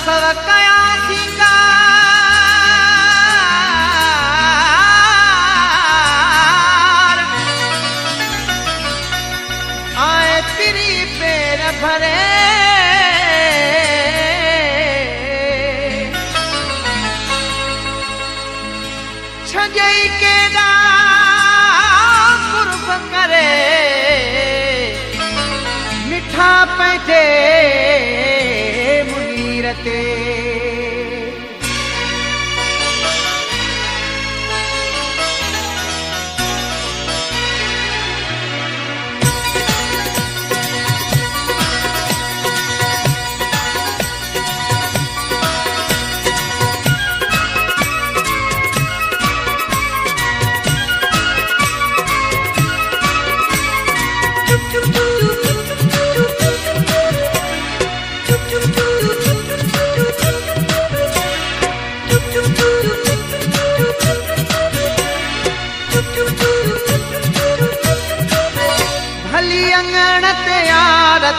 सव कया सींगा आए तिरी पेर भरे छजई के कुर्ब करे मिठा पैठे मुनीर ते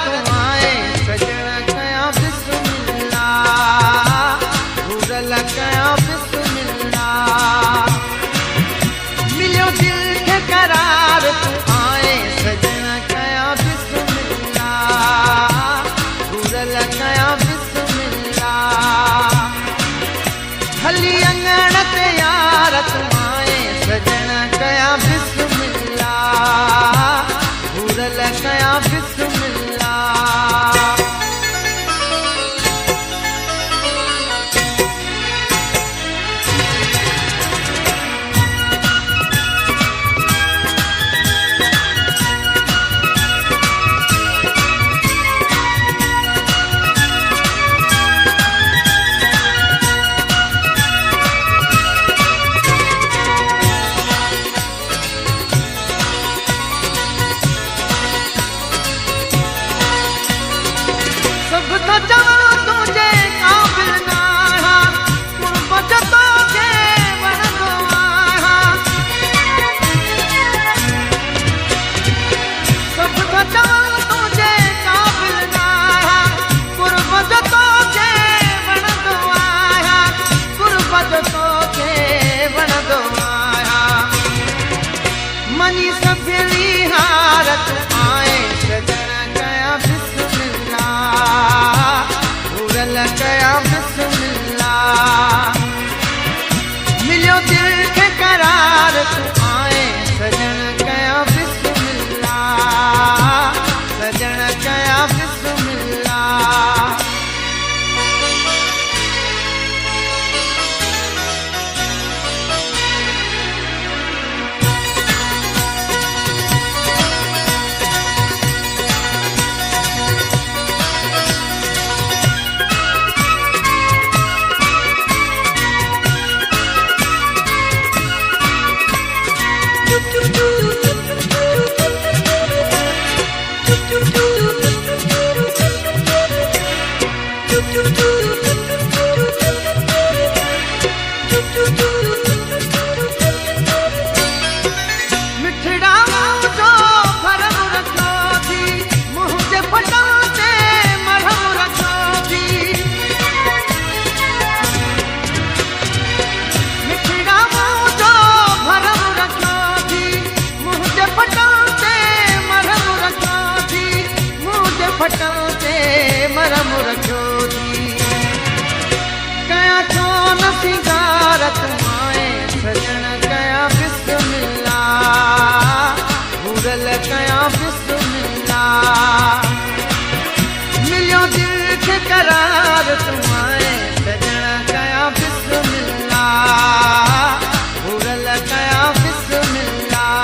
तू आए सजण कया बिस्मिल्लाह घुरल कया बिस्मिल्लाह मिलियो दिल के करार तू आए सजण कया बिस्मिल्लाह घुरल कया बिस्मिल्लाह हली अंगण ते यार तू आए सजण कया बिस्मिल्लाह घुरल कया मनी सफेली हारत आए सजन कया बिस्मिल्लाह घुरल कया बिस्मिल्लाह मिलियो दिल के करार तू आए सजन कया बिस्मिल्लाह सजन कया बिस्मिल्लाह मरम रखो थी कया छो न सिंगार तुमाए सजन कया बिस्मिल्लाह घुरल कया बिस्मिल्लाह मिलियो दिल के करार तुमाए सजन कया बिस्मिल्लाह घुरल कया बिस्मिल्लाह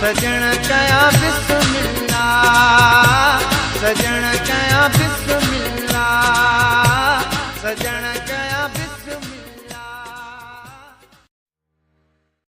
सजण कया बिस्मिल्लाह, सजण कया बिस्मिल्लाह, सजण कया बिस्मिल्लाह।